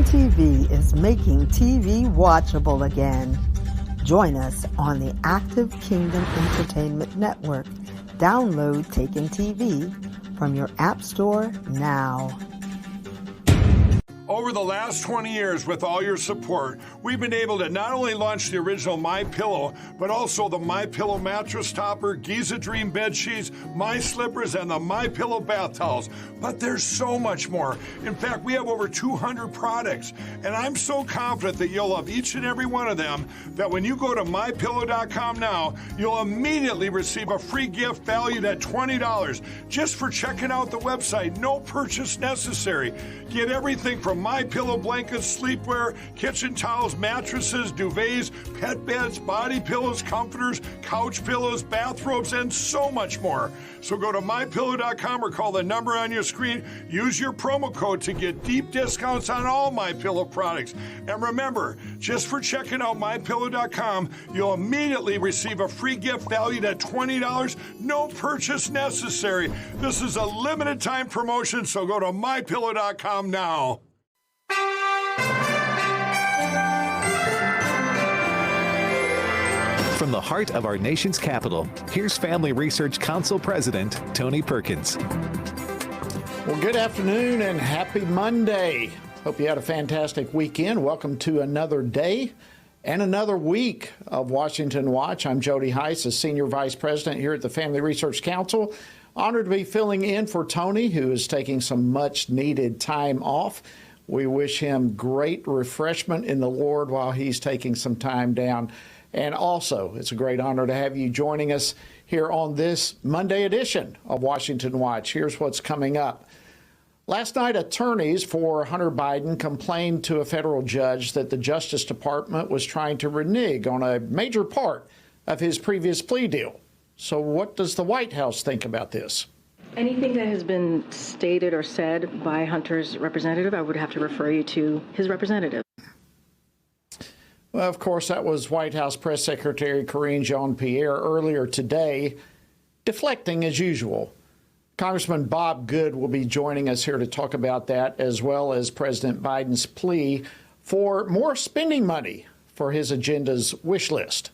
Kingdom TV is making TV watchable again. Join us on the Active Kingdom Entertainment Network. Download Taken TV from your App Store now. Over the last 20 years, with all your support, we've been able to not only launch the original MyPillow, but also the MyPillow mattress topper, Giza Dream bed sheets, My Slippers, and the MyPillow bath towels. But there's so much more. In fact, we have over 200 products, and I'm so confident that you'll love each and every one of them that when you go to MyPillow.com now, you'll immediately receive a free gift valued at $20 just for checking out the website. No purchase necessary. Get everything from MyPillow blankets, sleepwear, kitchen towels, mattresses, duvets, pet beds, body pillows, comforters, couch pillows, bathrobes, and so much more. So go to MyPillow.com or call the number on your screen. Use your promo code to get deep discounts on all MyPillow products. And remember, just for checking out MyPillow.com, you'll immediately receive a free gift valued at $20. No purchase necessary. This is a limited time promotion, so go to MyPillow.com now. From the heart of our nation's capital, here's Family Research Council President Tony Perkins. Well, good afternoon and happy Monday. Hope you had a fantastic weekend. Welcome to another day and another week of Washington Watch. I'm Jody Heiss, a Senior Vice President here at the Family Research Council. Honored to be filling in for Tony, who is taking some much-needed time off. We wish him great refreshment in the Lord while he's taking some time down. And also, it's a great honor to have you joining us here on this Monday edition of Washington Watch. Here's what's coming up. Last night, attorneys for Hunter Biden complained to a federal judge that the Justice Department was trying to renege on a major part of his previous plea deal. So what does the White House think about this? Anything that has been stated or said by Hunter's representative, I would have to refer you to his representative. Well, of course, that was White House Press Secretary Karine Jean-Pierre earlier today, deflecting as usual. Congressman Bob Good will be joining us here to talk about that, as well as President Biden's plea for more spending money for his agenda's wish list.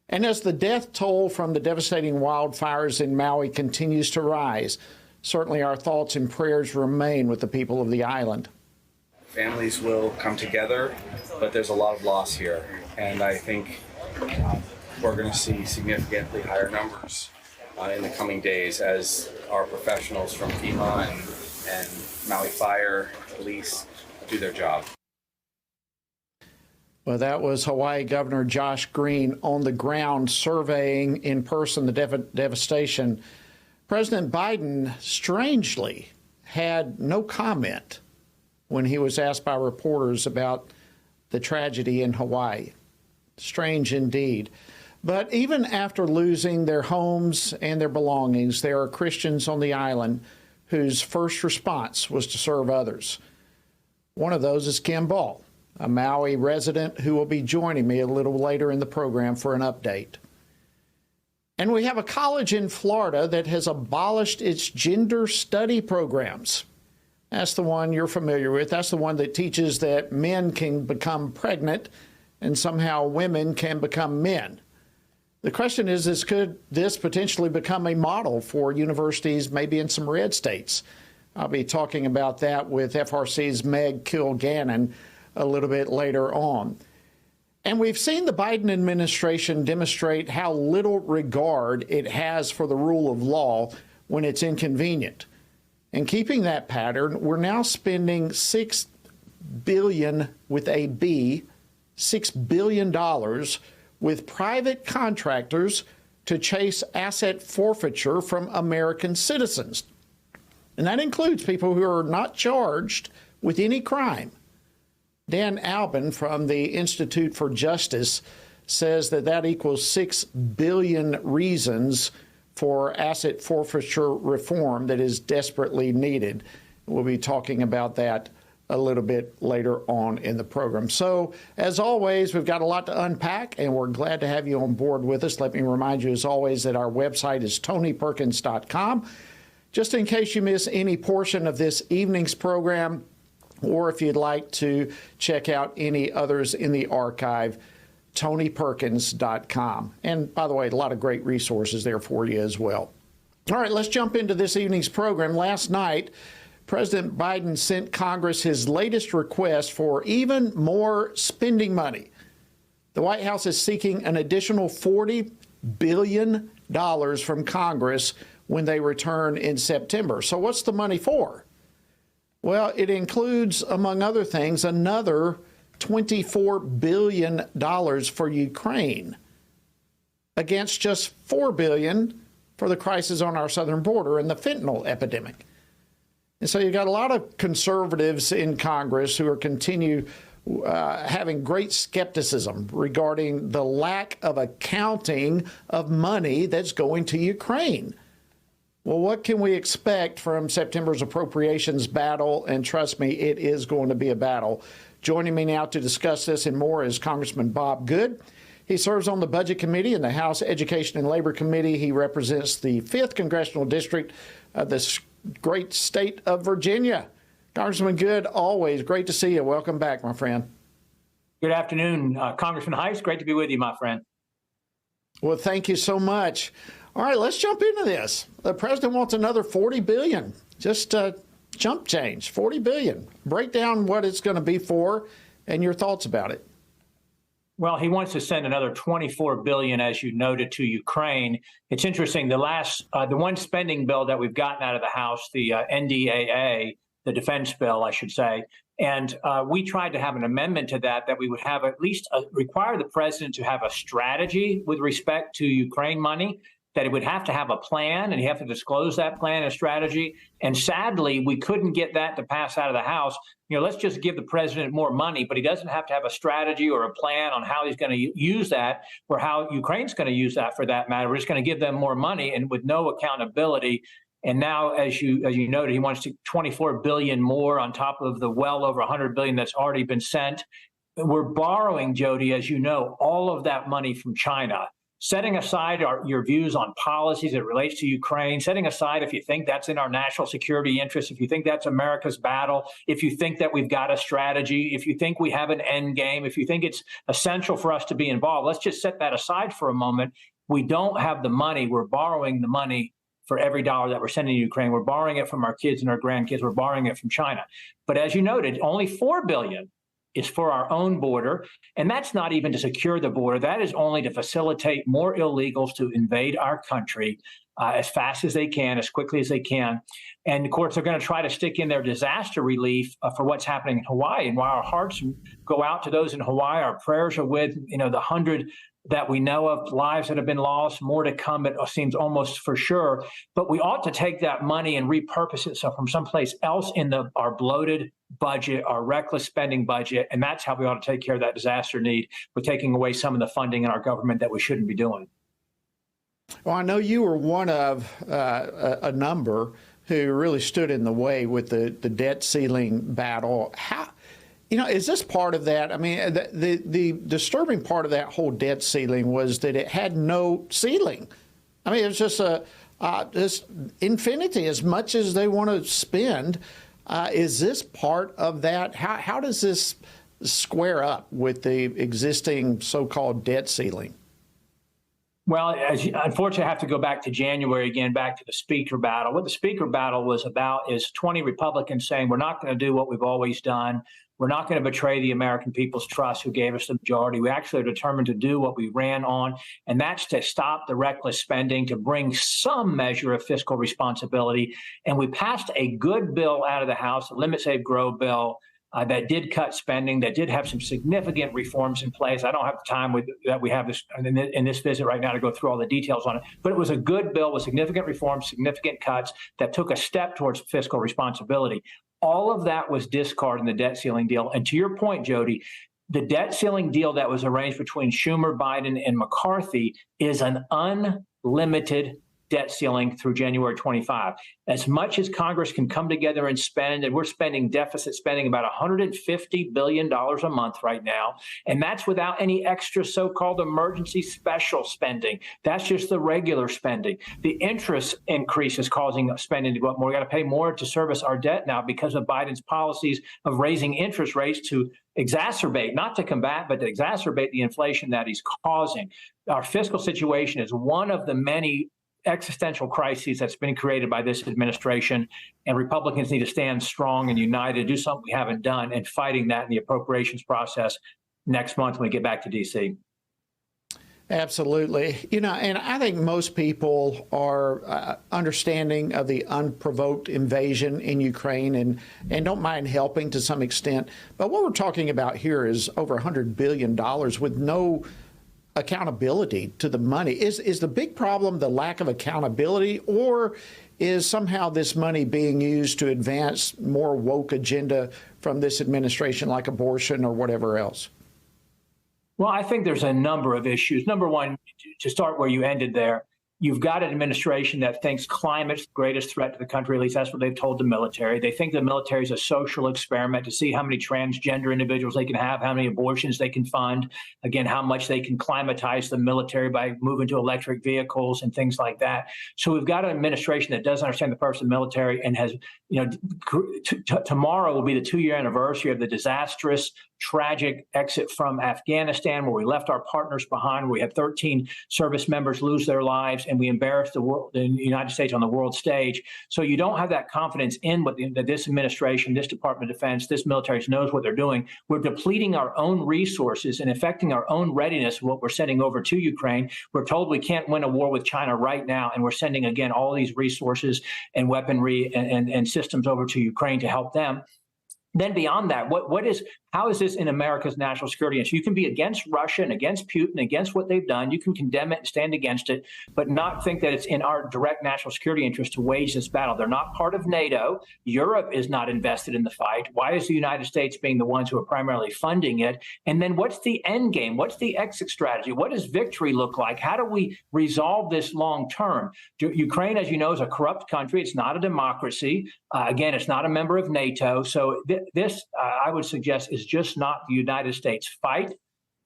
And as the death toll from the devastating wildfires in Maui continues to rise, certainly our thoughts and prayers remain with the people of the island. Families will come together, but there's a lot of loss here. And I think we're going to see significantly higher numbers in the coming days as our professionals from FEMA and Maui Fire, police do their job. Well, that was Hawaii Governor Josh Green on the ground surveying in person the devastation. President Biden, strangely, had no comment when he was asked by reporters about the tragedy in Hawaii. Strange indeed. But even after losing their homes and their belongings, there are Christians on the island whose first response was to serve others. One of those is Kim Ball, a Maui resident who will be joining me a little later in the program for an update. And we have a college in Florida that has abolished its gender study programs. That's the one you're familiar with. That's the one that teaches that men can become pregnant and somehow women can become men. The question is could this potentially become a model for universities maybe in some red states? I'll be talking about that with FRC's Meg Kilgannon a little bit later on. And we've seen the Biden administration demonstrate how little regard it has for the rule of law when it's inconvenient. And keeping that pattern, we're now spending $6 billion with a B, $6 billion with private contractors to chase asset forfeiture from American citizens. And that includes people who are not charged with any crime. Dan Albin from the Institute for Justice says that equals 6 billion reasons for asset forfeiture reform that is desperately needed. We'll be talking about that a little bit later on in the program. So, as always, we've got a lot to unpack, and we're glad to have you on board with us. Let me remind you, as always, that our website is tonyperkins.com. Just in case you miss any portion of this evening's program, or if you'd like to check out any others in the archive, TonyPerkins.com. And by the way, a lot of great resources there for you as well. All right, let's jump into this evening's program. Last night, President Biden sent Congress his latest request for even more spending money. The White House is seeking an additional $40 billion from Congress when they return in September. So what's the money for? Well, it includes, among other things, another $24 billion for Ukraine against just $4 billion for the crisis on our southern border and the fentanyl epidemic. And so you've got a lot of conservatives in Congress who are having great skepticism regarding the lack of accounting of money that's going to Ukraine. Well, what can we expect from September's appropriations battle? And trust me, it is going to be a battle. Joining me now to discuss this and more is Congressman Bob Good. He serves on the Budget Committee and the House Education and Labor Committee. He represents the 5th Congressional District of this great state of Virginia. Congressman Good, always great to see you. Welcome back, my friend. Good afternoon, Congressman Heiss. Great to be with you, my friend. Well, thank you so much. All right, let's jump into this. The president wants another $40 billion. Just jump change, $40 billion. Break down what it's going to be for and your thoughts about it. Well, he wants to send another $24 billion, as you noted, to Ukraine. It's interesting. The one spending bill that we've gotten out of the House, the NDAA, the defense bill, I should say, and we tried to have an amendment to that we would have at least require the president to have a strategy with respect to Ukraine money, that he would have to have a plan and he have to disclose that plan and strategy. And sadly, we couldn't get that to pass out of the House. Let's just give the president more money, but he doesn't have to have a strategy or a plan on how he's going to use that or how Ukraine's going to use that for that matter. We're just going to give them more money and with no accountability. And now, as you noted, he wants to $24 billion more on top of the well over $100 billion that's already been sent. We're borrowing, Jody, as you know, all of that money from China. Setting aside your views on policies that relates to Ukraine, setting aside if you think that's in our national security interest, if you think that's America's battle, if you think that we've got a strategy, if you think we have an end game, if you think it's essential for us to be involved, let's just set that aside for a moment. We don't have the money. We're borrowing the money for every dollar that we're sending to Ukraine. We're borrowing it from our kids and our grandkids. We're borrowing it from China. But as you noted, only $4 billion is for our own border. And that's not even to secure the border. That is only to facilitate more illegals to invade our country as fast as they can, as quickly as they can. And of course, they're going to try to stick in their disaster relief for what's happening in Hawaii. And while our hearts go out to those in Hawaii, our prayers are with, the 100 that we know of, lives that have been lost, more to come, it seems almost for sure. But we ought to take that money and repurpose it from someplace else in our bloated budget, our reckless spending budget. And that's how we ought to take care of that disaster need. We're taking away some of the funding in our government that we shouldn't be doing. Well, I know you were one of a number who really stood in the way with the debt ceiling battle. How, is this part of that? I mean, the disturbing part of that whole debt ceiling was that it had no ceiling. I mean, it was just just infinity, as much as they want to spend. Is this part of that? How does this square up with the existing so-called debt ceiling? Well, unfortunately, I have to go back to January again, back to the speaker battle. What the speaker battle was about is 20 Republicans saying, we're not going to do what we've always done. We're not going to betray the American people's trust who gave us the majority. We actually are determined to do what we ran on, and that's to stop the reckless spending, to bring some measure of fiscal responsibility. And we passed a good bill out of the House, the Limit, Save, Grow bill, that did cut spending, that did have some significant reforms in place. I don't have the time that we have in this visit right now to go through all the details on it, but it was a good bill with significant reforms, significant cuts that took a step towards fiscal responsibility. All of that was discarded in the debt ceiling deal. And to your point, Jody, the debt ceiling deal that was arranged between Schumer, Biden, and McCarthy is an unlimited debt ceiling through January 25. As much as Congress can come together and spend, and we're spending deficit spending about $150 billion a month right now, and that's without any extra so-called emergency special spending. That's just the regular spending. The interest increase is causing spending to go up more. We got to pay more to service our debt now because of Biden's policies of raising interest rates to exacerbate, not to combat, but to exacerbate the inflation that he's causing. Our fiscal situation is one of the many existential crises that's been created by this administration, and Republicans need to stand strong and united, do something we haven't done, and fighting that in the appropriations process next month when we get back to D.C. Absolutely. And I think most people are understanding of the unprovoked invasion in Ukraine and don't mind helping to some extent. But what we're talking about here is over $100 billion with no accountability to the money. Is the big problem the lack of accountability, or is somehow this money being used to advance more woke agenda from this administration, like abortion or whatever else? Well, I think there's a number of issues. Number one, to start where you ended there, you've got an administration that thinks climate's the greatest threat to the country. At least that's what they've told the military. They think the military is a social experiment to see how many transgender individuals they can have, how many abortions they can fund, again, how much they can climatize the military by moving to electric vehicles and things like that. So we've got an administration that doesn't understand the purpose of the military and has, tomorrow will be the 2-year anniversary of the disastrous, tragic exit from Afghanistan, where we left our partners behind. Where we had 13 service members lose their lives, and we embarrassed the world, the United States, on the world stage. So you don't have that confidence in what this administration, this Department of Defense, this military knows what they're doing. We're depleting our own resources and affecting our own readiness of what we're sending over to Ukraine. We're told we can't win a war with China right now, and we're sending, again, all these resources and weaponry and systems over to Ukraine to help them. Then beyond that, how is this in America's national security interest? You can be against Russia and against Putin, against what they've done. You can condemn it and stand against it, but not think that it's in our direct national security interest to wage this battle. They're not part of NATO. Europe is not invested in the fight. Why is the United States being the ones who are primarily funding it? And then what's the end game? What's the exit strategy? What does victory look like? How do we resolve this long term? Ukraine, as you know, is a corrupt country. It's not a democracy. Again, it's not a member of NATO. So this, I would suggest, is just not the United States fight.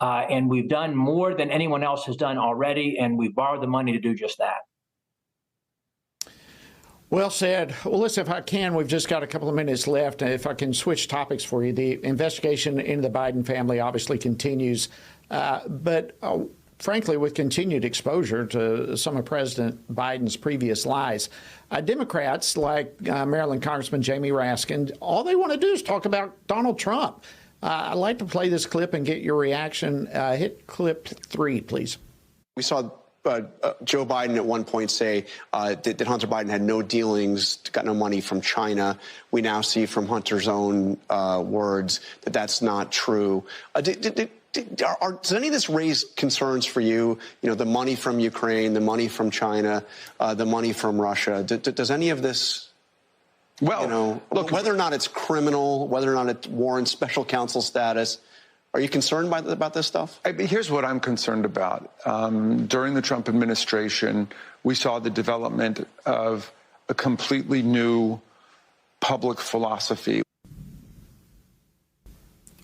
And we've done more than anyone else has done already, and we've borrowed the money to do just that. Well said. Well, listen, if I can, we've just got a couple of minutes left. If I can switch topics for you, the investigation into the Biden family obviously continues. But frankly, with continued exposure to some of President Biden's previous lies, Democrats like Maryland Congressman Jamie Raskin, all they want to do is talk about Donald Trump. I'd like to play this clip and get your reaction. Hit clip 3, please. We saw Joe Biden at one point say that Hunter Biden had no dealings, got no money from China. We now see from Hunter's own words that that's not true. Does any of this raise concerns for you? The money from Ukraine, the money from China, the money from Russia. Does any of this, look, whether or not it's criminal, whether or not it warrants special counsel status, are you concerned about this stuff? Here's what I'm concerned about. During the Trump administration, we saw the development of a completely new public philosophy.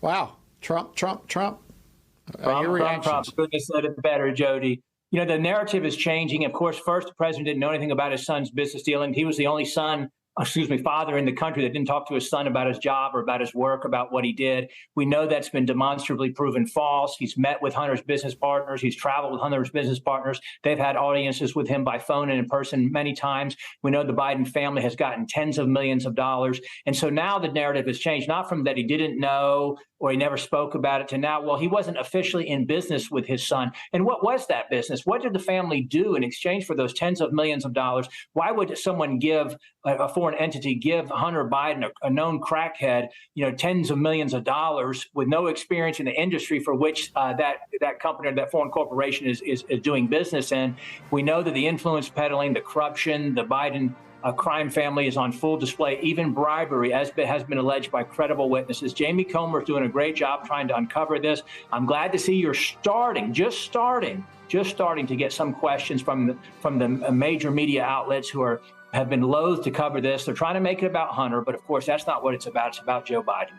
Wow. Trump. Your reactions? Couldn't have said it better, Jody. The narrative is changing. Of course, first, the president didn't know anything about his son's business dealing. He was the only father in the country that didn't talk to his son about his job or about his work, about what he did. We know that's been demonstrably proven false. He's met with Hunter's business partners. He's traveled with Hunter's business partners. They've had audiences with him by phone and in person many times. We know the Biden family has gotten tens of millions of dollars. And so now the narrative has changed, not from that he didn't know or he never spoke about it to now, well, he wasn't officially in business with his son. And what was that business? What did the family do in exchange for those tens of millions of dollars? Why would someone give a foreign entity give Hunter Biden, a known crackhead, tens of millions of dollars with no experience in the industry for which that company or that foreign corporation is doing business in? We know that the influence peddling, the corruption, the Biden crime family is on full display, even bribery, as has been alleged by credible witnesses. Jamie Comer is doing a great job trying to uncover this. I'm glad to see you're just starting just starting to get some questions from the major media outlets who have been loath to cover this. They're trying to make it about Hunter, but of course that's not what it's about. It's about Joe Biden.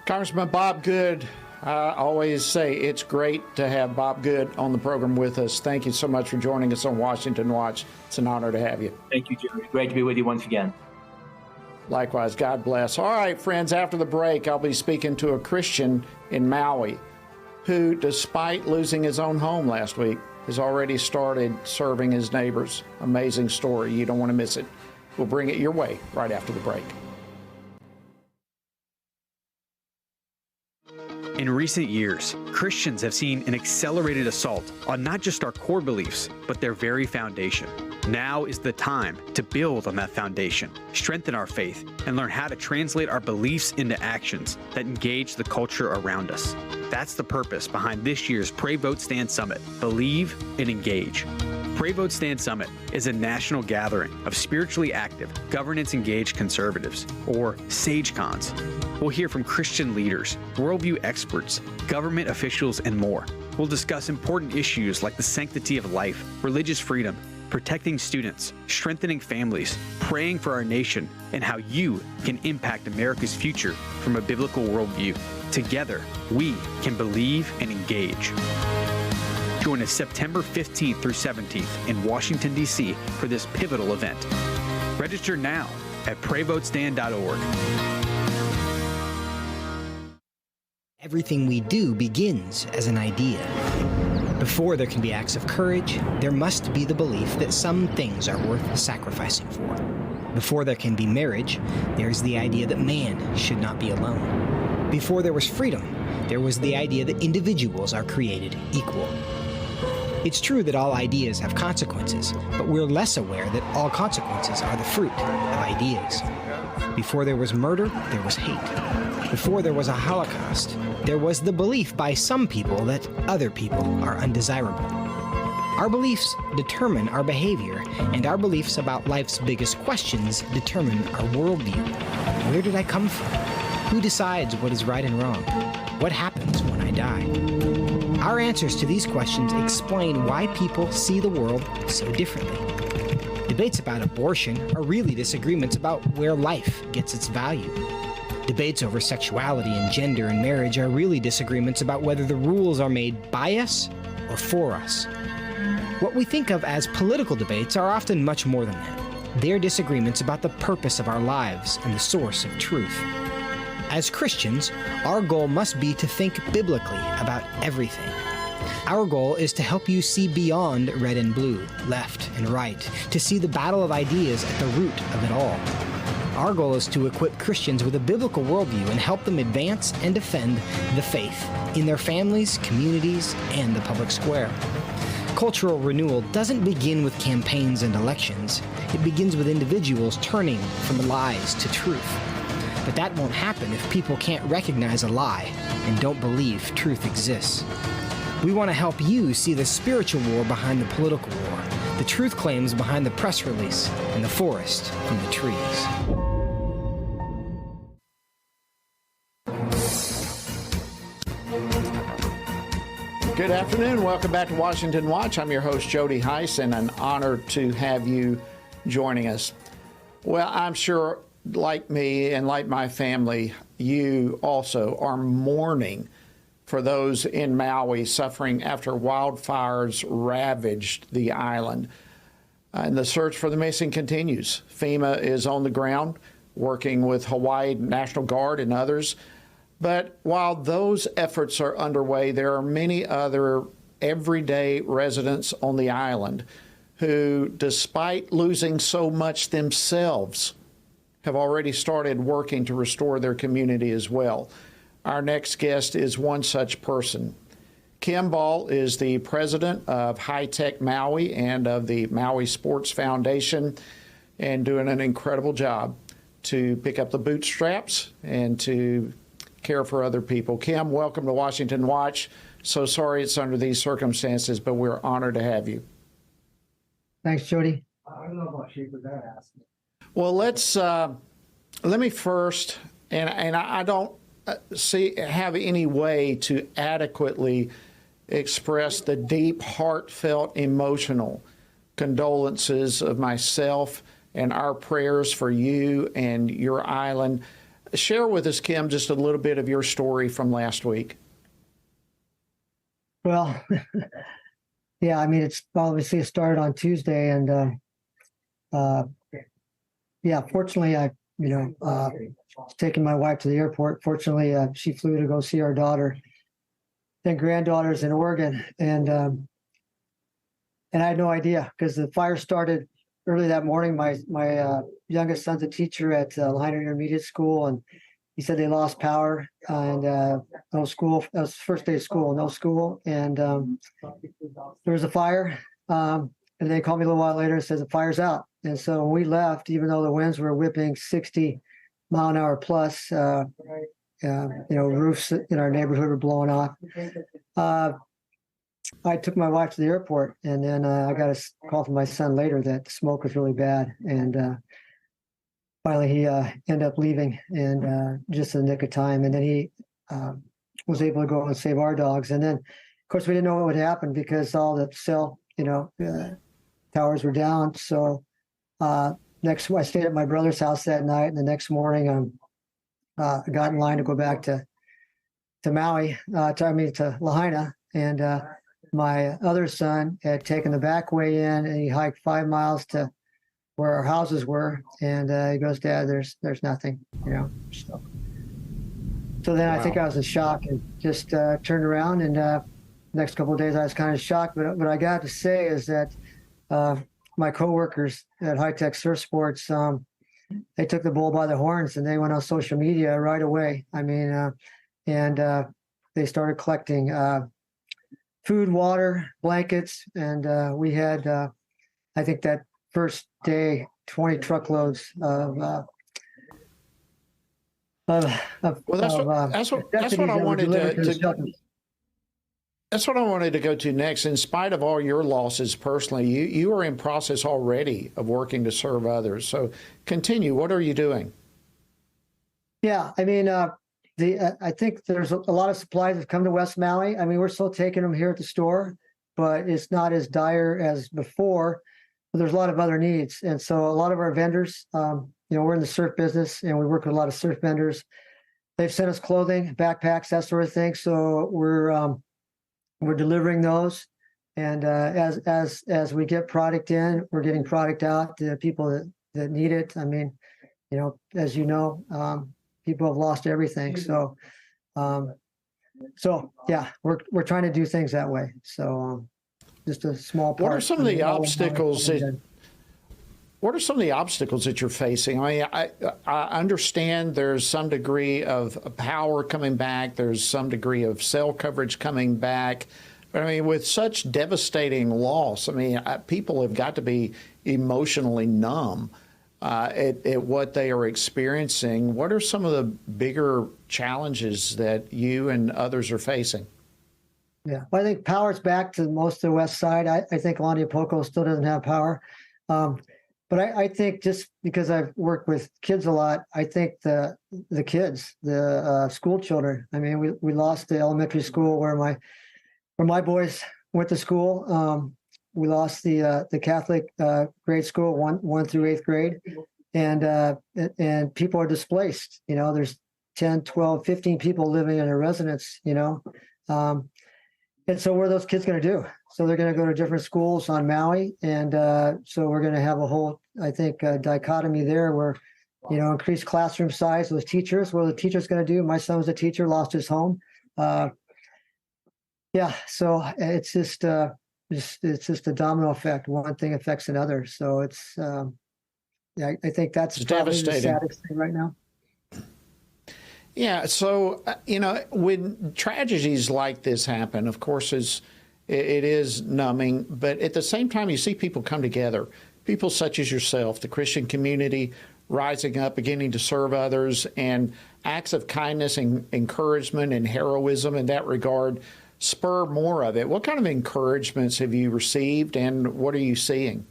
Congressman Bob Good, I always say it's great to have Bob Good on the program with us. Thank you so much for joining us on Washington Watch. It's an honor to have you. Thank you, Jerry. Great to be with you once again. Likewise, God bless. All right, friends, after the break, I'll be speaking to a Christian in Maui who, despite losing his own home last week, has already started serving his neighbors. Amazing story. You don't want to miss it. We'll bring it your way right after the break. In recent years, Christians have seen an accelerated assault on not just our core beliefs, but their very foundation. Now is the time to build on that foundation, strengthen our faith, and learn how to translate our beliefs into actions that engage the culture around us. That's the purpose behind this year's Pray Vote Stand Summit. Believe and engage. Pray Vote Stand Summit is a national gathering of spiritually active, governance-engaged conservatives, or SageCons. We'll hear from Christian leaders, worldview experts, government officials, and more. We'll discuss important issues like the sanctity of life, religious freedom, protecting students, strengthening families, praying for our nation, and how you can impact America's future from a biblical worldview. Together, we can believe and engage. Join us September 15th through 17th in Washington, D.C. for this pivotal event. Register now at PrayVoteStand.org. Everything we do begins as an idea. Before there can be acts of courage, there must be the belief that some things are worth sacrificing for. Before there can be marriage, there's the idea that man should not be alone. Before there was freedom, there was the idea that individuals are created equal. It's true that all ideas have consequences, but we're less aware that all consequences are the fruit of ideas. Before there was murder, there was hate. Before there was a Holocaust, there was the belief by some people that other people are undesirable. Our beliefs determine our behavior, and our beliefs about life's biggest questions determine our worldview. Where did I come from? Who decides what is right and wrong? What happens when I die? Our answers to these questions explain why people see the world so differently. Debates about abortion are really disagreements about where life gets its value. Debates over sexuality and gender and marriage are really disagreements about whether the rules are made by us or for us. What we think of as political debates are often much more than that. They're disagreements about the purpose of our lives and the source of truth. As Christians, our goal must be to think biblically about everything. Our goal is to help you see beyond red and blue, left and right, to see the battle of ideas at the root of it all. Our goal is to equip Christians with a biblical worldview and help them advance and defend the faith in their families, communities, and the public square. Cultural renewal doesn't begin with campaigns and elections. It begins with individuals turning from lies to truth. But that won't happen if people can't recognize a lie and don't believe truth exists. We want to help you see the spiritual war behind the political war, the truth claims behind the press release, and the forest from the trees. Good afternoon. Welcome back to Washington Watch. I'm your host, Jody Heiss, and an honor to have you joining us. Well, I'm sure, like me and like my family, you also are mourning for those in Maui suffering after wildfires ravaged the island. And the search for the missing continues. FEMA is on the ground working with Hawaii National Guard and others. But while those efforts are underway, there are many other everyday residents on the island who, despite losing so much themselves, have already started working to restore their community as well. Our next guest is one such person. Kim Ball is the president of High Tech Maui and of the Maui Sports Foundation, and doing an incredible job to pick up the bootstraps and to care for other people. Kim, welcome to Washington Watch. So sorry it's under these circumstances, but we're honored to have you. Thanks, Jody. I don't know about you, but that asked me. Well, let me first, and I don't have any way to adequately express the deep, heartfelt, emotional condolences of myself and our prayers for you and your island. Share with us, Kim, just a little bit of your story from last week. Well, yeah, I mean, it's obviously it started on Tuesday, and yeah, fortunately, I taking my wife to the airport. Fortunately, she flew to go see our daughter and granddaughters in Oregon, and I had no idea because the fire started early that morning. My youngest son's a teacher at Lahaina Intermediate School, and he said they lost power and no school. That was the first day of school, no school, and there was a fire. And they called me a little while later and says the fire's out. And so when we left, even though the winds were whipping 60-mile-an-hour plus, roofs in our neighborhood were blowing off. I took my wife to the airport, and then I got a call from my son later that the smoke was really bad. And finally, he ended up leaving, and just in the nick of time. And then he was able to go and save our dogs. And then, of course, we didn't know what would happen because all the cell, towers were down. So I stayed at my brother's house that night, and the next morning I got in line to go back to Maui, to Lahaina, and my other son had taken the back way in, and he hiked 5 miles to where our houses were, and he goes, "Dad, there's nothing," So then I think I was in shock and just turned around, and next couple of days I was kind of shocked. But what I got to say is that my coworkers at High Tech Surf Sports, they took the bull by the horns, and they went on social media right away. I mean, and they started collecting food, water, blankets, and we had, I think that first day, 20 truckloads of. Well, that's what I wanted to. That's what I wanted to go to next. In spite of all your losses personally, you are in process already of working to serve others. So continue. What are you doing? Yeah, I mean, I think there's a lot of supplies that come to West Maui. I mean, we're still taking them here at the store, but it's not as dire as before. But there's a lot of other needs. And so a lot of our vendors, we're in the surf business, and we work with a lot of surf vendors. They've sent us clothing, backpacks, that sort of thing. So we're delivering those, and as we get product in, we're getting product out to people that need it. I mean, as you know, people have lost everything. So yeah, we're trying to do things that way. So just a small part. What are some of the obstacles that you're facing? I mean, I understand there's some degree of power coming back. There's some degree of cell coverage coming back. But I mean, with such devastating loss, I mean, people have got to be emotionally numb at what they are experiencing. What are some of the bigger challenges that you and others are facing? Yeah, well, I think power's back to most of the west side. I think Laniapoko still doesn't have power. But I think just because I've worked with kids a lot, I think the kids, the school children. I mean, we lost the elementary school where my boys went to school. We lost the Catholic grade school, 1 through 8th grade, and people are displaced. There's 10, 12, 15 people living in a residence. And so what are those kids going to do? So they're going to go to different schools on Maui. And so we're going to have a whole, I think, dichotomy there where, increased classroom size with teachers. What are the teachers going to do? My son was a teacher, lost his home. Yeah, so it's just a domino effect. One thing affects another. So it's, I think that's probably the saddest thing right now. Yeah. So, when tragedies like this happen, of course, it is numbing. But at the same time, you see people come together, people such as yourself, the Christian community rising up, beginning to serve others, and acts of kindness and encouragement and heroism in that regard spur more of it. What kind of encouragements have you received, and what are you seeing?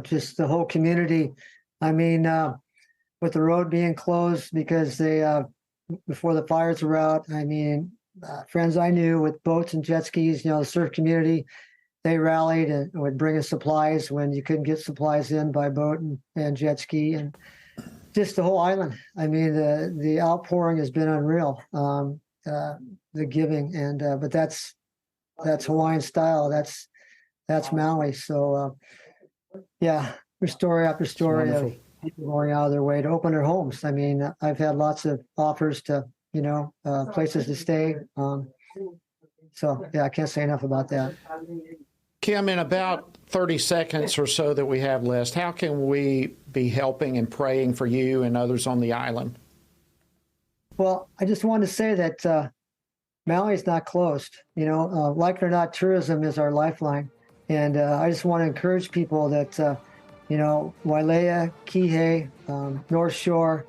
Just the whole community. I mean, with the road being closed because they before the fires were out, I mean, friends I knew with boats and jet skis, the surf community, they rallied and would bring us supplies when you couldn't get supplies in by boat and jet ski, and just the whole island. I mean, the outpouring has been unreal. The giving, and but that's Hawaiian style. That's Maui. So yeah, there's story after story of people going out of their way to open their homes. I mean, I've had lots of offers to places to stay. So yeah, I can't say enough about that. Kim, in about 30 seconds or so that we have left, how can we be helping and praying for you and others on the island? Well, I just want to say that Maui is not closed. Like it or not, tourism is our lifeline. And I just want to encourage people that, Wailea, Kihei, North Shore,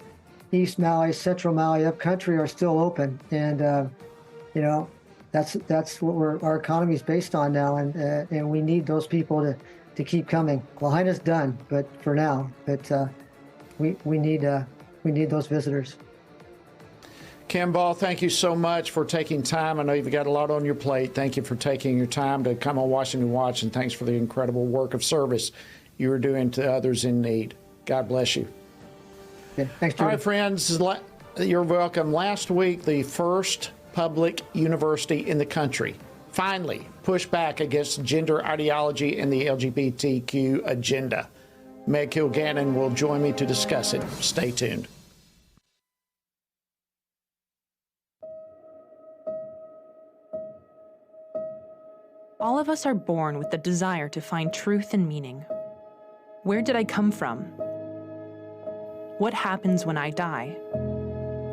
East Maui, Central Maui, Upcountry are still open. And, that's what our economy is based on now, and we need those people to keep coming. Lahaina's done, but for now, we need those visitors. Kim Ball, thank you so much for taking time. I know you've got a lot on your plate. Thank you for taking your time to come on Washington Watch, and thanks for the incredible work of service you are doing to others in need. God bless you. Yeah, thanks, Jordan. All right, friends, you're welcome. Last week, the first public university in the country finally pushed back against gender ideology and the LGBTQ agenda. Meg Kilgannon will join me to discuss it. Stay tuned. All of us are born with the desire to find truth and meaning. Where did I come from? What happens when I die?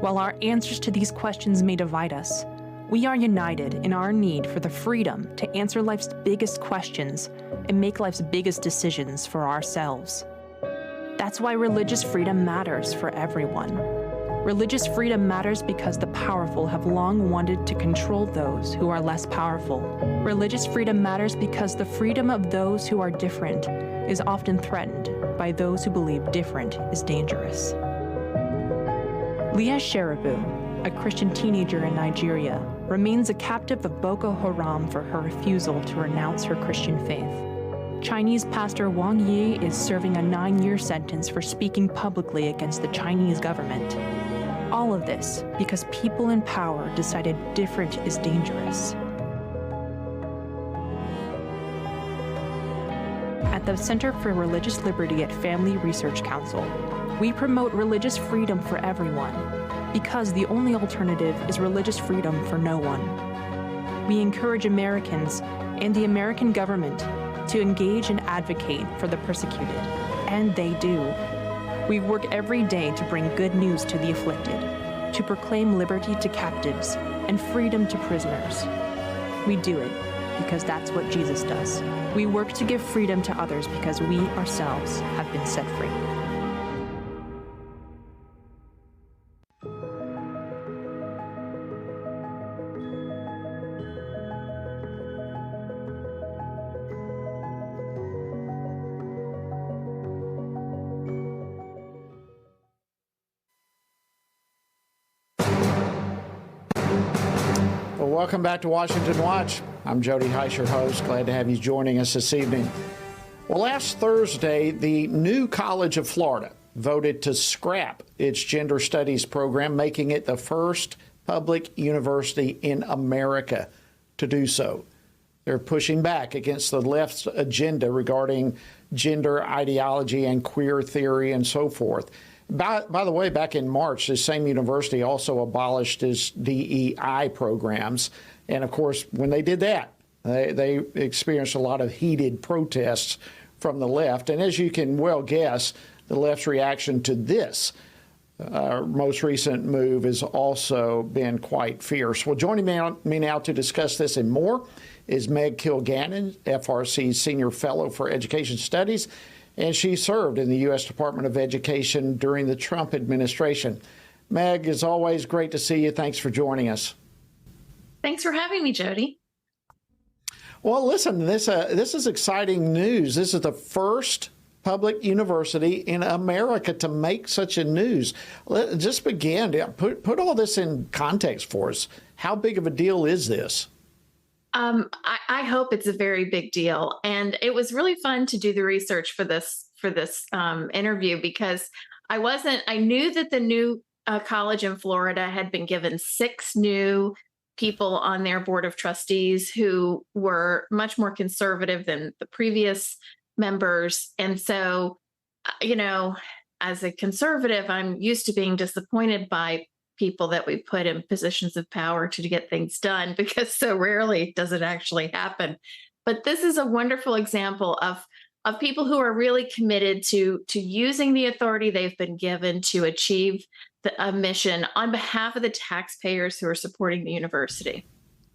While our answers to these questions may divide us, we are united in our need for the freedom to answer life's biggest questions and make life's biggest decisions for ourselves. That's why religious freedom matters for everyone. Religious freedom matters because the powerful have long wanted to control those who are less powerful. Religious freedom matters because the freedom of those who are different is often threatened by those who believe different is dangerous. Leah Sheribu, a Christian teenager in Nigeria, remains a captive of Boko Haram for her refusal to renounce her Christian faith. Chinese pastor Wang Yi is serving a 9-year sentence for speaking publicly against the Chinese government. All of this because people in power decided different is dangerous. At the Center for Religious Liberty at Family Research Council, we promote religious freedom for everyone because the only alternative is religious freedom for no one. We encourage Americans and the American government to engage and advocate for the persecuted, and they do. We work every day to bring good news to the afflicted, to proclaim liberty to captives and freedom to prisoners. We do it because that's what Jesus does. We work to give freedom to others because we ourselves have been set free. Welcome back to Washington Watch. I'm Jody Heiss, your host. Glad to have you joining us this evening. Well, last Thursday, the New College of Florida voted to scrap its gender studies program, making it the first public university in America to do so. They're pushing back against the left's agenda regarding gender ideology and queer theory and so forth. By the way, back in March, this same university also abolished its DEI programs. And of course, when they did that, they experienced a lot of heated protests from the left. And as you can well guess, the left's reaction to this most recent move has also been quite fierce. Well, joining me now to discuss this and more is Meg Kilgannon, FRC's Senior Fellow for Education Studies, and she served in the U.S. Department of Education during the Trump administration. Meg, as always, great to see you. Thanks for joining us. Thanks for having me, Jody. Well, listen, this is exciting news. This is the first public university in America to make such a news. Just begin to put all this in context for us. How big of a deal is this? I hope it's a very big deal. And it was really fun to do the research for this interview, because I knew that the new college in Florida had been given 6 new people on their board of trustees who were much more conservative than the previous members. And so, as a conservative, I'm used to being disappointed by people that we put in positions of power to get things done, because so rarely does it actually happen. But this is a wonderful example of people who are really committed to using the authority they've been given to achieve a mission on behalf of the taxpayers who are supporting the university.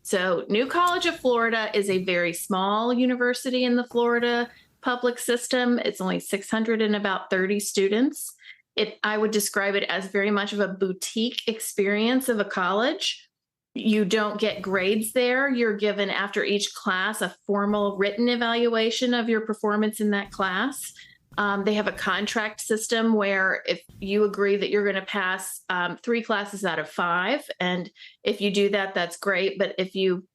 So New College of Florida is a very small university in the Florida public system. It's only 630 students. I would describe it as very much of a boutique experience of a college. You don't get grades there. You're given, after each class, a formal written evaluation of your performance in that class. They have a contract system where if you agree that you're going to pass 3 classes out of 5, and if you do that, that's great. But if you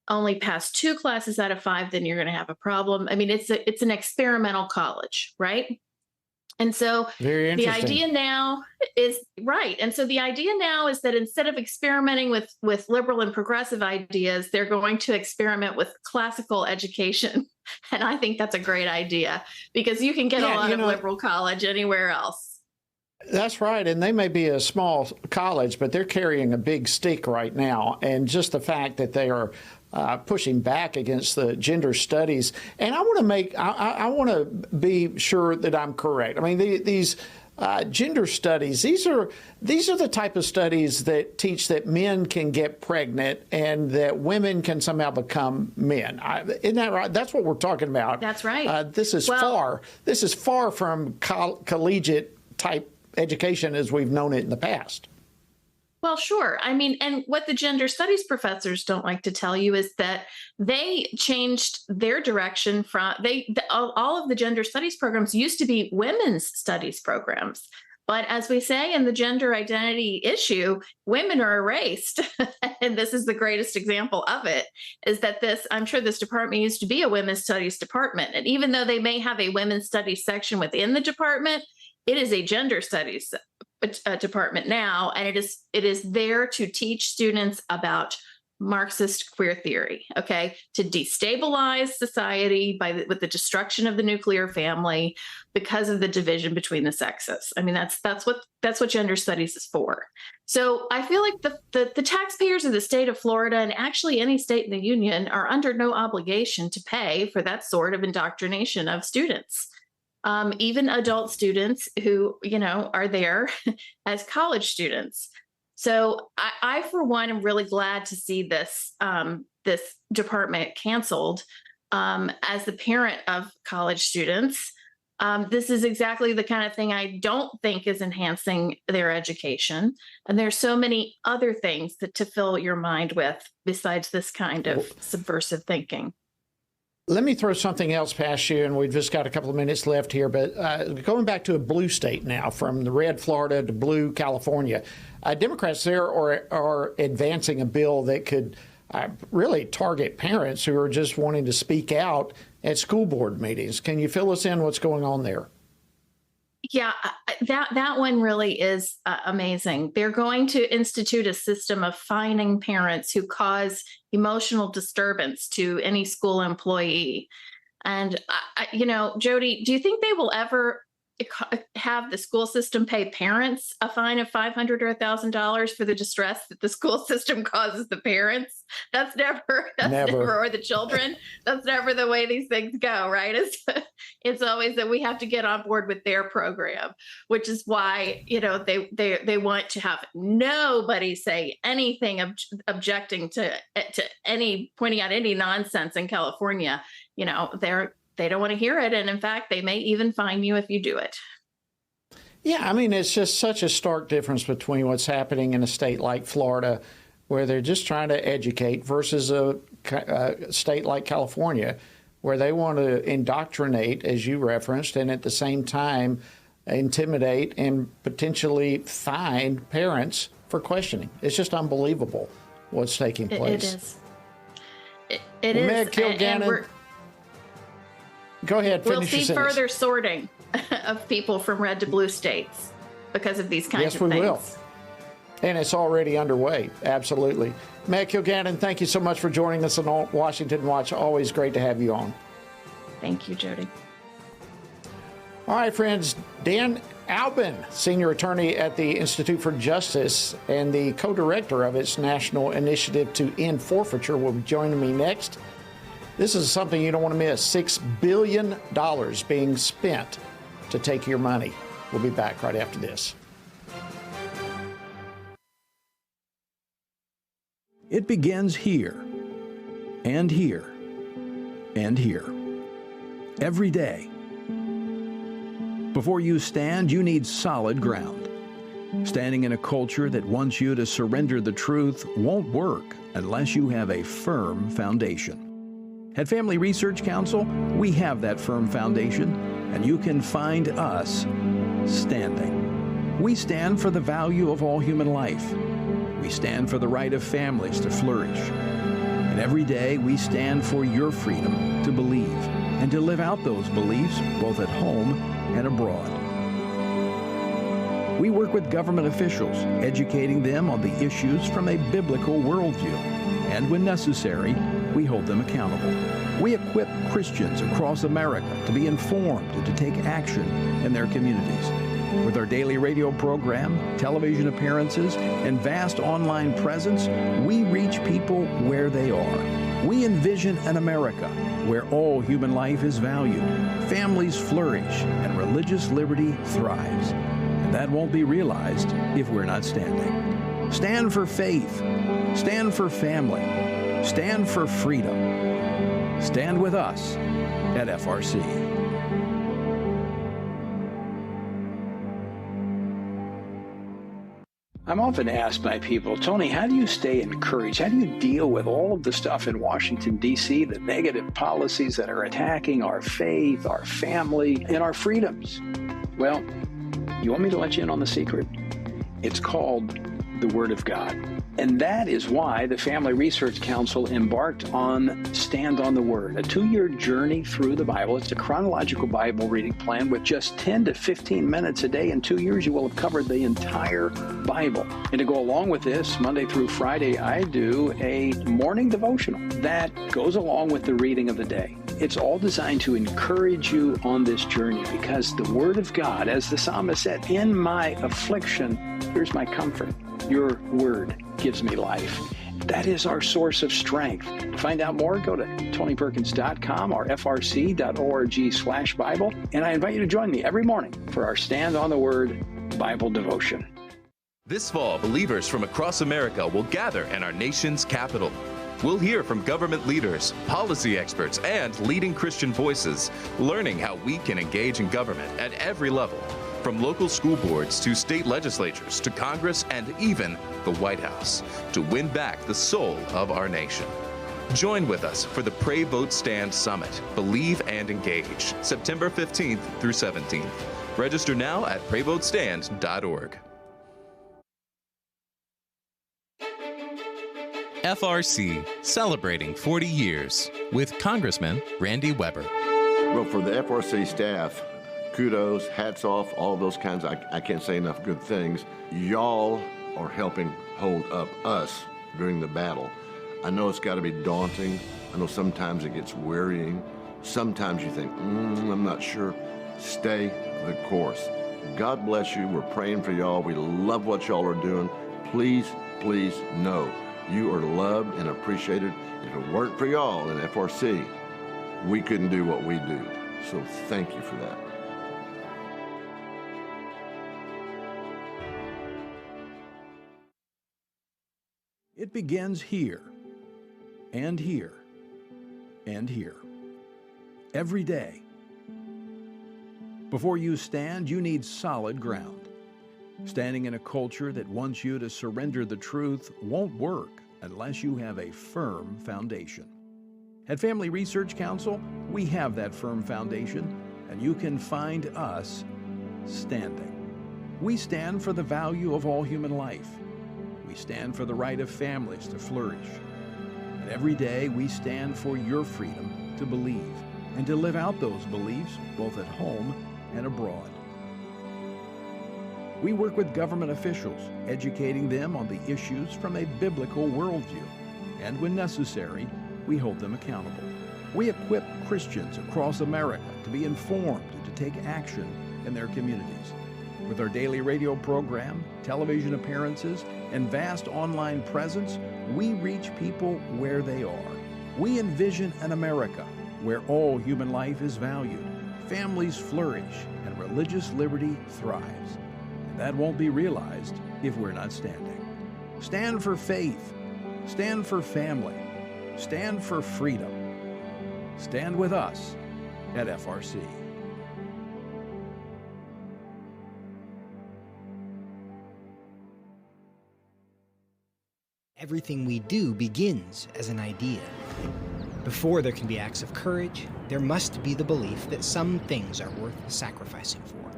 only pass 2 classes out of 5, then you're going to have a problem. I mean, it's an experimental college, right? And so the idea now is right. And so the idea now is that instead of experimenting with liberal and progressive ideas, they're going to experiment with classical education. And I think that's a great idea, because you can get a lot of liberal college anywhere else. That's right. And they may be a small college, but they're carrying a big stick right now. And just the fact that they are pushing back against the gender studies. And I want to be sure that I'm correct. I mean, these gender studies, these are the type of studies that teach that men can get pregnant and that women can somehow become men. Isn't that right? That's what we're talking about. That's right. This is far from collegiate type education as we've known it in the past. Well, sure. I mean, and what the gender studies professors don't like to tell you is that they changed their direction from all of the gender studies programs used to be women's studies programs. But as we say in the gender identity issue, women are erased. And this is the greatest example of it, is that I'm sure this department used to be a women's studies department. And even though they may have a women's studies section within the department, it is a gender studies department now, and it is there to teach students about Marxist queer theory, okay, to destabilize society with the destruction of the nuclear family because of the division between the sexes. I mean, that's what gender studies is for. So I feel like the taxpayers of the state of Florida, and actually any state in the union, are under no obligation to pay for that sort of indoctrination of students. Even adult students who, are there as college students. So I for one, am really glad to see this department canceled. As the parent of college students, this is exactly the kind of thing I don't think is enhancing their education. And there's so many other things to fill your mind with besides this kind of subversive thinking. Let me throw something else past you, and we've just got a couple of minutes left here, but going back to a blue state now, from the red Florida to blue California, Democrats there are advancing a bill that could really target parents who are just wanting to speak out at school board meetings. Can you fill us in what's going on there? Yeah, that one really is amazing. They're going to institute a system of fining parents who cause emotional disturbance to any school employee. And, Jody, do you think they will ever have the school system pay parents a fine of $500 or $1,000 for the distress that the school system causes the parents? That's never, or the children. That's never the way these things go, right? It's always that we have to get on board with their program, which is why, they want to have nobody say anything objecting to any, pointing out any nonsense in California. They don't want to hear it. And in fact, they may even fine you if you do it. Yeah, I mean, it's just such a stark difference between what's happening in a state like Florida, where they're just trying to educate, versus a state like California, where they want to indoctrinate, as you referenced, and at the same time intimidate and potentially fine parents for questioning. It's just unbelievable what's taking place. It is. It is. Meg Kilgannon, go ahead, finish we'll see your sentence. further sorting of people from red to blue states because of these kinds of things. Yes, we will. And it's already underway. Absolutely. Meg Kilgannon, thank you so much for joining us on Washington Watch. Always great to have you on. Thank you, Jody. All right, friends. Dan Albin, senior attorney at the Institute for Justice and the co-director of its national initiative to end forfeiture, will be joining me next. This is something you don't want to miss. $6 billion being spent to take your money. We'll be back right after this. It begins here, and here, and here. Every day. Before you stand, you need solid ground. Standing in a culture that wants you to surrender the truth won't work unless you have a firm foundation. At Family Research Council, we have that firm foundation, and you can find us standing. We stand for the value of all human life. We stand for the right of families to flourish. And every day we stand for your freedom to believe and to live out those beliefs both at home and abroad. We work with government officials, educating them on the issues from a biblical worldview. And when necessary, we hold them accountable. We equip Christians across America to be informed and to take action in their communities. With our daily radio program, television appearances, and vast online presence, we reach people where they are. We envision an America where all human life is valued, families flourish, and religious liberty thrives. And that won't be realized if we're not standing. Stand for faith. Stand for family. Stand for freedom. Stand with us at FRC. I'm often asked by people, Tony, how do you stay encouraged? How do you deal with all of the stuff in Washington, D.C., the negative policies that are attacking our faith, our family, and our freedoms? Well, you want me to let you in on the secret? It's called the Word of God. And that is why the Family Research Council embarked on Stand on the Word, a 2-year journey through the Bible. It's a chronological Bible reading plan with just 10 to 15 minutes a day. In 2 years, you will have covered the entire Bible. And to go along with this, Monday through Friday, I do a morning devotional that goes along with the reading of the day. It's all designed to encourage you on this journey because the Word of God, as the psalmist said, in my affliction, here's my comfort. Your Word gives me life. That is our source of strength. To find out more, go to tonyperkins.com or frc.org/Bible. And I invite you to join me every morning for our Stand on the Word Bible devotion. This fall, believers from across America will gather in our nation's capital. We'll hear from government leaders, policy experts, and leading Christian voices, learning how we can engage in government at every level, from local school boards to state legislatures to Congress and even the White House, to win back the soul of our nation. Join with us for the Pray, Vote, Stand Summit, Believe and Engage, September 15th through 17th. Register now at prayvotestand.org. FRC celebrating 40 years with Congressman Randy Weber. Well, for the FRC staff, kudos, hats off, all those kinds. I can't say enough good things. Y'all are helping hold up us during the battle. I know it's got to be daunting. I know sometimes it gets wearying. Sometimes you think, I'm not sure. Stay the course. God bless you. We're praying for y'all. We love what y'all are doing. Please, please know you are loved and appreciated. If it weren't for y'all in FRC, we couldn't do what we do. So thank you for that. It begins here, and here, and here. Every day. Before you stand, you need solid ground. Standing in a culture that wants you to surrender the truth won't work unless you have a firm foundation. At Family Research Council, we have that firm foundation, and you can find us standing. We stand for the value of all human life. We stand for the right of families to flourish. And every day we stand for your freedom to believe and to live out those beliefs both at home and abroad. We work with government officials, educating them on the issues from a biblical worldview. And when necessary, we hold them accountable. We equip Christians across America to be informed and to take action in their communities. With our daily radio program, television appearances, and vast online presence, we reach people where they are. We envision an America where all human life is valued, families flourish, and religious liberty thrives. And that won't be realized if we're not standing. Stand for faith. Stand for family. Stand for freedom. Stand with us at FRC. Everything we do begins as an idea. Before there can be acts of courage, there must be the belief that some things are worth sacrificing for.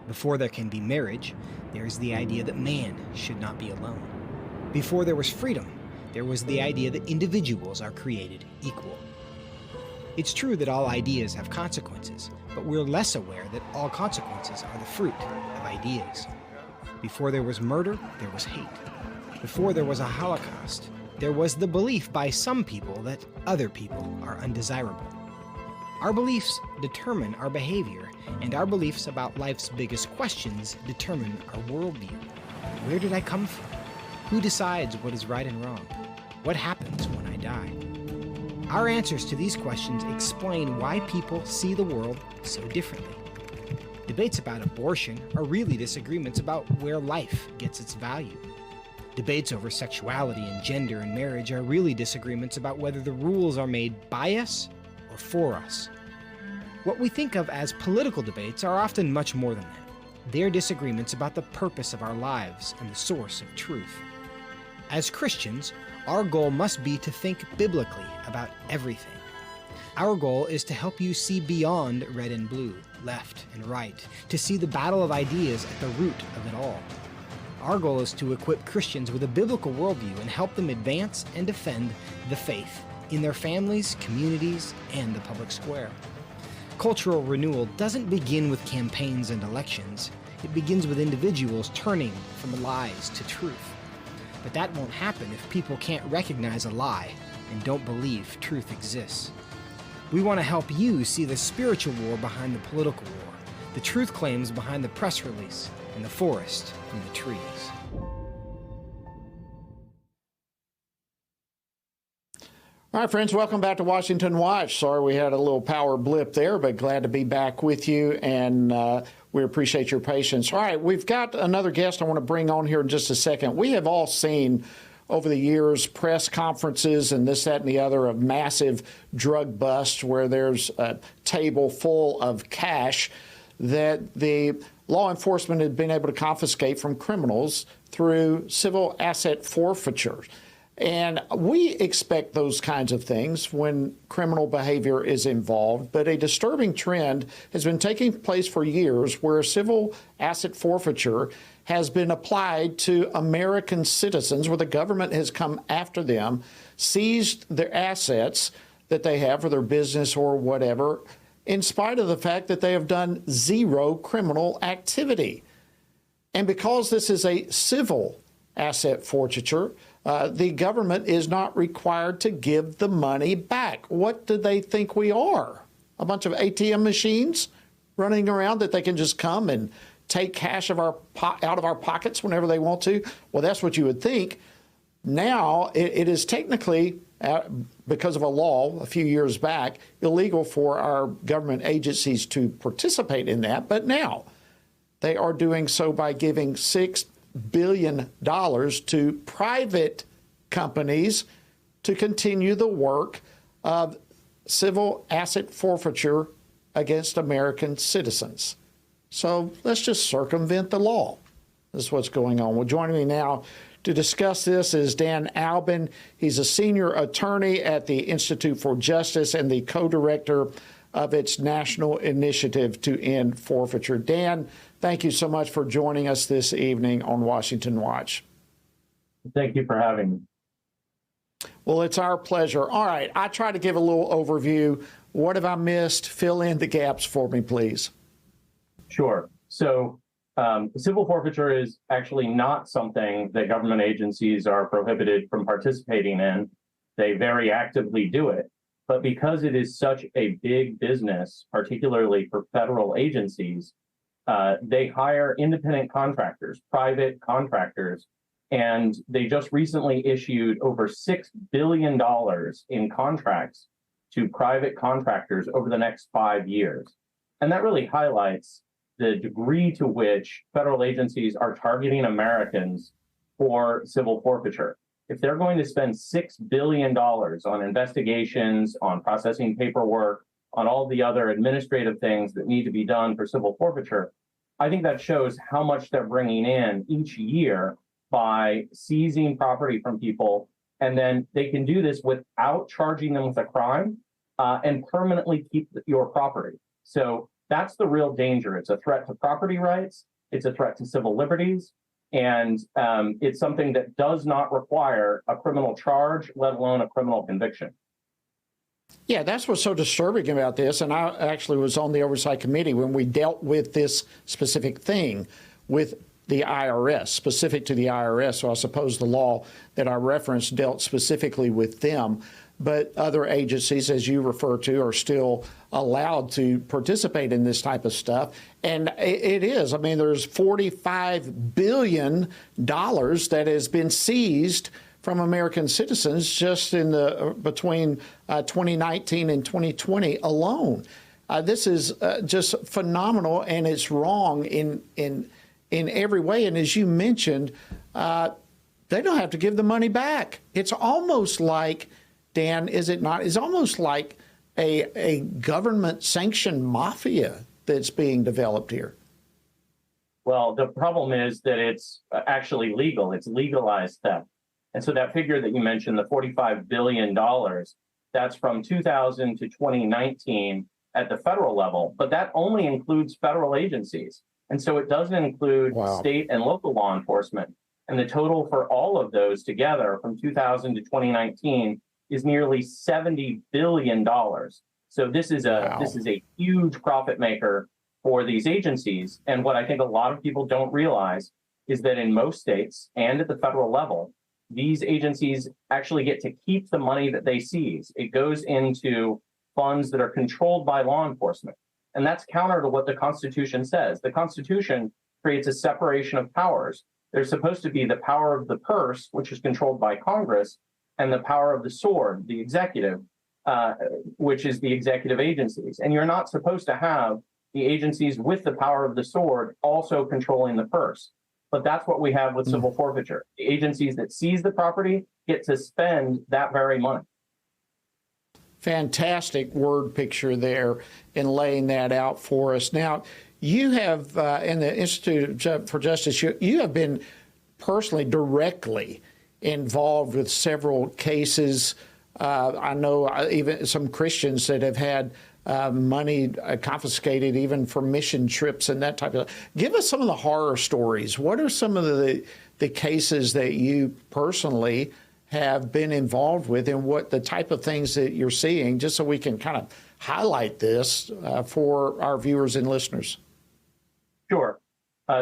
Before there can be marriage, there is the idea that man should not be alone. Before there was freedom, there was the idea that individuals are created equal. It's true that all ideas have consequences, but we're less aware that all consequences are the fruit of ideas. Before there was murder, there was hate. Before there was a Holocaust, there was the belief by some people that other people are undesirable. Our beliefs determine our behavior, and our beliefs about life's biggest questions determine our worldview. Where did I come from? Who decides what is right and wrong? What happens when I die? Our answers to these questions explain why people see the world so differently. Debates about abortion are really disagreements about where life gets its value. Debates over sexuality and gender and marriage are really disagreements about whether the rules are made by us or for us. What we think of as political debates are often much more than that. They're disagreements about the purpose of our lives and the source of truth. As Christians, our goal must be to think biblically about everything. Our goal is to help you see beyond red and blue, left and right, to see the battle of ideas at the root of it all. Our goal is to equip Christians with a biblical worldview and help them advance and defend the faith in their families, communities, and the public square. Cultural renewal doesn't begin with campaigns and elections. It begins with individuals turning from lies to truth. But that won't happen if people can't recognize a lie and don't believe truth exists. We want to help you see the spiritual war behind the political war, the truth claims behind the press release, and the forest from the trees. All right, friends, welcome back to Washington Watch. Sorry we had a little power blip there, but glad to be back with you, and we appreciate your patience. All right, we've got another guest I want to bring on here in just a second. We have all seen over the years press conferences and this, that, and the other of massive drug busts where there's a table full of cash that the law enforcement had been able to confiscate from criminals through civil asset forfeiture. And we expect those kinds of things when criminal behavior is involved, but a disturbing trend has been taking place for years where civil asset forfeiture has been applied to American citizens, where the government has come after them, seized their assets that they have for their business or whatever, in spite of the fact that they have done zero criminal activity. And because this is a civil asset forfeiture, the government is not required to give the money back. What do they think we are? A bunch of ATM machines running around that they can just come and take cash out of our pockets whenever they want to? Well, that's what you would think. Now, it is technically, because of a law a few years back, illegal for our government agencies to participate in that. But now they are doing so by giving $6 billion to private companies to continue the work of civil asset forfeiture against American citizens. So let's just circumvent the law. This is what's going on. Well, joining me now to discuss this is Dan Albin. He's a senior attorney at the Institute for Justice and the co-director of its national initiative to end forfeiture. Dan, thank you so much for joining us this evening on Washington Watch. Thank you for having me. Well, it's our pleasure. All right, I try to give a little overview. What have I missed? Fill in the gaps for me, please. Sure. So civil forfeiture is actually not something that government agencies are prohibited from participating in. They very actively do it. But because it is such a big business, particularly for federal agencies, they hire independent contractors, private contractors, and they just recently issued over $6 billion in contracts to private contractors over the next 5 years. And that really highlights the degree to which federal agencies are targeting Americans for civil forfeiture. If they're going to spend $6 billion on investigations, on processing paperwork, on all the other administrative things that need to be done for civil forfeiture, I think that shows how much they're bringing in each year by seizing property from people. And then they can do this without charging them with a crime and permanently keep your property. So that's the real danger. It's a threat to property rights. It's a threat to civil liberties. And it's something that does not require a criminal charge, let alone a criminal conviction. Yeah, that's what's so disturbing about this. And I actually was on the Oversight Committee when we dealt with this specific thing with the IRS, specific to the IRS. So I suppose the law that I referenced dealt specifically with them. But other agencies, as you refer to, are still allowed to participate in this type of stuff. And it is. I mean, there's $45 billion that has been seized from American citizens just in the between 2019 and 2020 alone. This is just phenomenal, and it's wrong in every way. And as you mentioned, they don't have to give the money back. It's almost like, Dan, is it not? It's almost like a government-sanctioned mafia that's being developed here. Well, the problem is that it's actually legal. It's legalized theft. And so that figure that you mentioned, the $45 billion, that's from 2000 to 2019 at the federal level, but that only includes federal agencies. And so it doesn't include state and local law enforcement. And the total for all of those together from 2000 to 2019 is nearly $70 billion. So this is a huge profit maker for these agencies. And what I think a lot of people don't realize is that in most states and at the federal level, these agencies actually get to keep the money that they seize. It goes into funds that are controlled by law enforcement. And that's counter to what the Constitution says. The Constitution creates a separation of powers. There's supposed to be the power of the purse, which is controlled by Congress, and the power of the sword, the executive, which is the executive agencies. And you're not supposed to have the agencies with the power of the sword also controlling the purse. But that's what we have with civil forfeiture. The agencies that seize the property get to spend that very money. Fantastic word picture there in laying that out for us. Now, you have, in the Institute for Justice, you have been personally, directly involved with several cases. I know even some Christians that have had money confiscated even for mission trips and that type of stuff. Give us some of the horror stories. What are some of the cases that you personally have been involved with, and what the type of things that you're seeing, just so we can kind of highlight this for our viewers and listeners? Sure.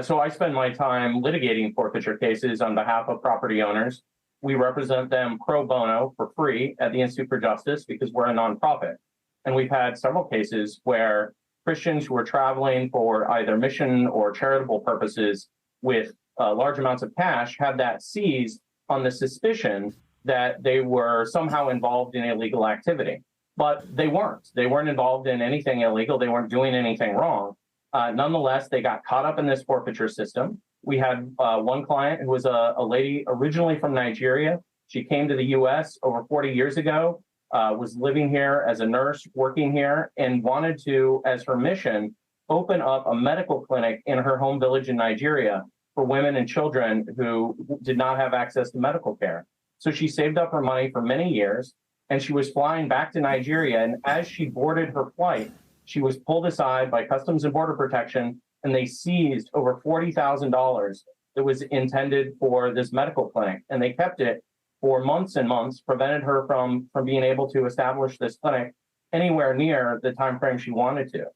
So I spend my time litigating forfeiture cases on behalf of property owners. We represent them pro bono for free at the Institute for Justice because we're a nonprofit. And we've had several cases where Christians who are traveling for either mission or charitable purposes with large amounts of cash had that seized on the suspicion that they were somehow involved in illegal activity. But they weren't. They weren't involved in anything illegal. They weren't doing anything wrong. Nonetheless, they got caught up in this forfeiture system. We had one client who was a lady originally from Nigeria. She came to the U.S. over 40 years ago, was living here as a nurse, working here, and wanted to, as her mission, open up a medical clinic in her home village in Nigeria for women and children who did not have access to medical care. So she saved up her money for many years, and she was flying back to Nigeria. And as she boarded her flight, she was pulled aside by Customs and Border Protection, and they seized over $40,000 that was intended for this medical clinic. And they kept it for months and months, prevented her from being able to establish this clinic anywhere near the time frame she wanted to.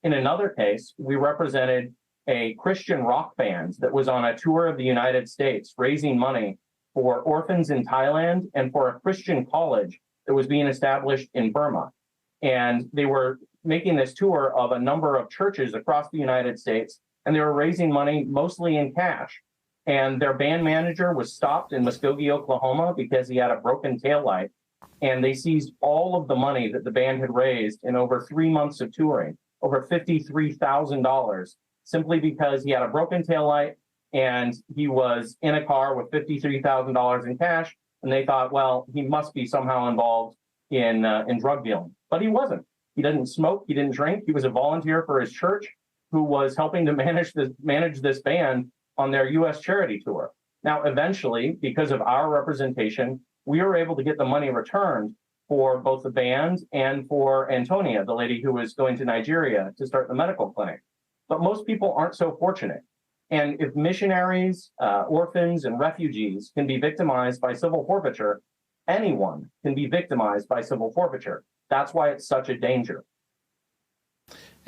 In another case, we represented a Christian rock band that was on a tour of the United States raising money for orphans in Thailand and for a Christian college that was being established in Burma. And they were making this tour of a number of churches across the United States, and they were raising money mostly in cash. And their band manager was stopped in Muskogee, Oklahoma, because he had a broken taillight. And they seized all of the money that the band had raised in over 3 months of touring, over $53,000, simply because he had a broken taillight and he was in a car with $53,000 in cash. And they thought, well, he must be somehow involved in drug dealing. But he wasn't. He didn't smoke. He didn't drink. He was a volunteer for his church who was helping to manage this band on their U.S. charity tour. Now, eventually, because of our representation, we were able to get the money returned for both the band and for Antonia, the lady who was going to Nigeria to start the medical clinic. But most people aren't so fortunate. And if missionaries, orphans, and refugees can be victimized by civil forfeiture, anyone can be victimized by civil forfeiture. That's why it's such a danger.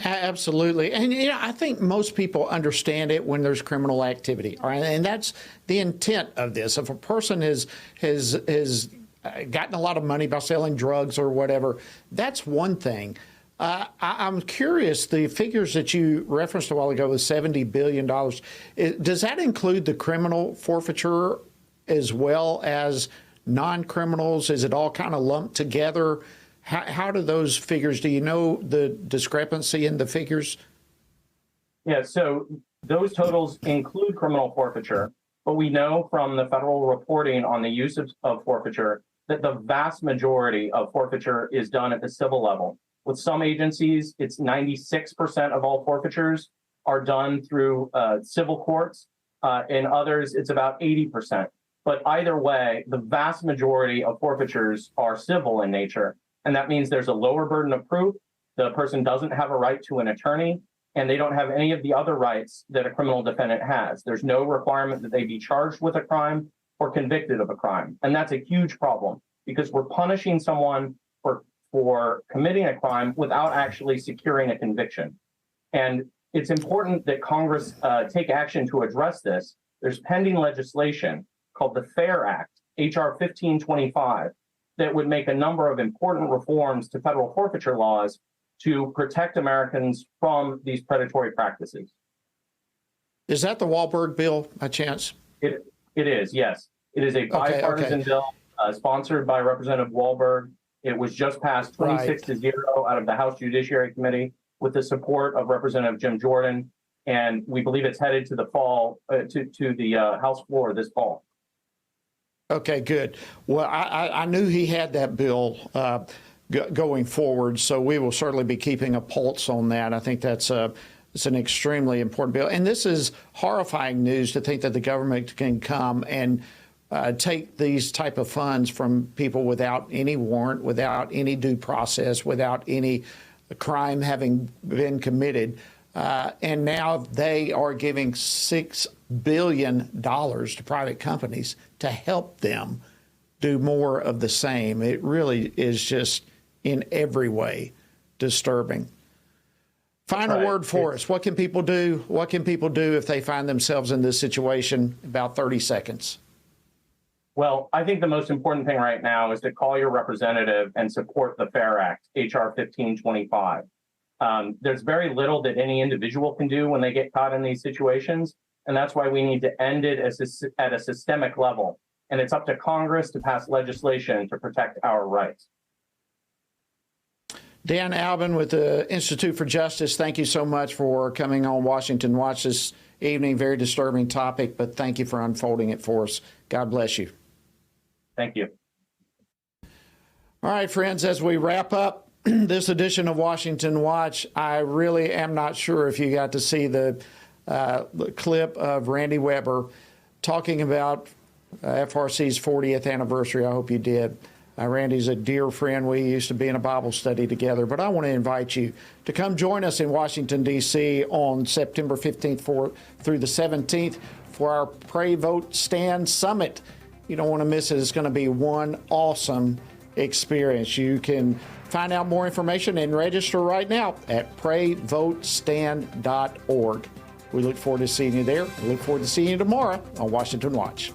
Absolutely. And, I think most people understand it when there's criminal activity. All right? And that's the intent of this. If a person has gotten a lot of money by selling drugs or whatever, that's one thing. I'm curious, the figures that you referenced a while ago with $70 billion, does that include the criminal forfeiture as well as non-criminals? Is it all kind of lumped together? How do those figures, do you know the discrepancy in the figures? Yeah, so those totals include criminal forfeiture, but we know from the federal reporting on the use of forfeiture that the vast majority of forfeiture is done at the civil level. With some agencies, it's 96% of all forfeitures are done through civil courts. In others, it's about 80%. But either way, the vast majority of forfeitures are civil in nature. And that means there's a lower burden of proof. The person doesn't have a right to an attorney, and they don't have any of the other rights that a criminal defendant has. There's no requirement that they be charged with a crime or convicted of a crime. And that's a huge problem because we're punishing someone for committing a crime without actually securing a conviction. And it's important that Congress take action to address this. There's pending legislation called the FAIR Act, H.R. 1525, that would make a number of important reforms to federal forfeiture laws to protect Americans from these predatory practices. Is that the Wahlberg bill, by chance? It is, yes. It is a bipartisan bill sponsored by Representative Wahlberg. It was just passed 26-0 out of the House Judiciary Committee with the support of Representative Jim Jordan, and we believe it's headed to the fall to the House floor this fall. Okay, good. Well, I knew he had that bill going forward, so we will certainly be keeping a pulse on that. I think it's an extremely important bill. And this is horrifying news to think that the government can come and take these type of funds from people without any warrant, without any due process, without any crime having been committed. And now they are giving $6 billion to private companies to help them do more of the same. It really is just in every way disturbing. Final word for us. What can people do? What can people do if they find themselves in this situation? About 30 seconds. Well, I think the most important thing right now is to call your representative and support the FAIR Act, H.R. 1525. There's very little that any individual can do when they get caught in these situations, and that's why we need to end it at a systemic level. And it's up to Congress to pass legislation to protect our rights. Dan Albin with the Institute for Justice, thank you so much for coming on Washington Watch this evening. Very disturbing topic, but thank you for unfolding it for us. God bless you. Thank you. All right, friends, as we wrap up this edition of Washington Watch, I really am not sure if you got to see the clip of Randy Weber talking about FRC's 40th anniversary. I hope you did. Randy's a dear friend. We used to be in a Bible study together. But I want to invite you to come join us in Washington, D.C. on September 15th through the 17th for our Pray, Vote, Stand Summit. You don't want to miss it. It's going to be one awesome experience. You can find out more information and register right now at prayvotestand.org. We look forward to seeing you there. We look forward to seeing you tomorrow on Washington Watch.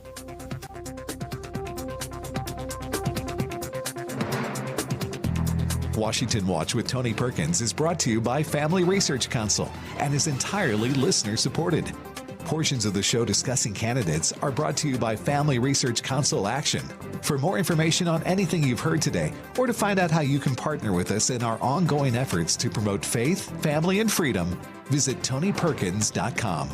Washington Watch with Tony Perkins is brought to you by Family Research Council and is entirely listener-supported. Portions of the show discussing candidates are brought to you by Family Research Council Action. For more information on anything you've heard today, or to find out how you can partner with us in our ongoing efforts to promote faith, family, and freedom, visit TonyPerkins.com.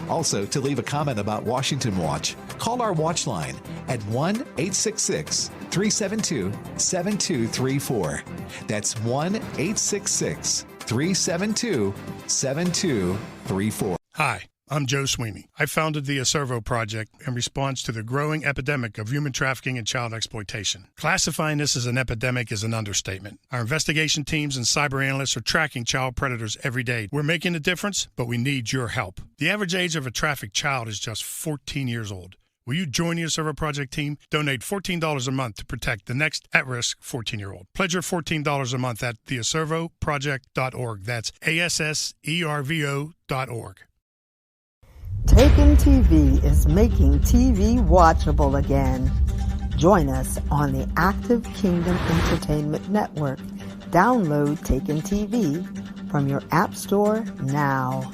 Also, to leave a comment about Washington Watch, call our watch line at 1-866-372-7234. That's 1-866-372-7234. Hi, I'm Joe Sweeney. I founded the Acervo Project in response to the growing epidemic of human trafficking and child exploitation. Classifying this as an epidemic is an understatement. Our investigation teams and cyber analysts are tracking child predators every day. We're making a difference, but we need your help. The average age of a trafficked child is just 14 years old. Will you join the Acervo Project team? Donate $14 a month to protect the next at-risk 14-year-old. Pledge your $14 a month at theacervoproject.org. That's ASSERVO.org. Taken TV is making TV watchable again. Join us on the Active Kingdom Entertainment Network. Download Taken TV from your App Store now.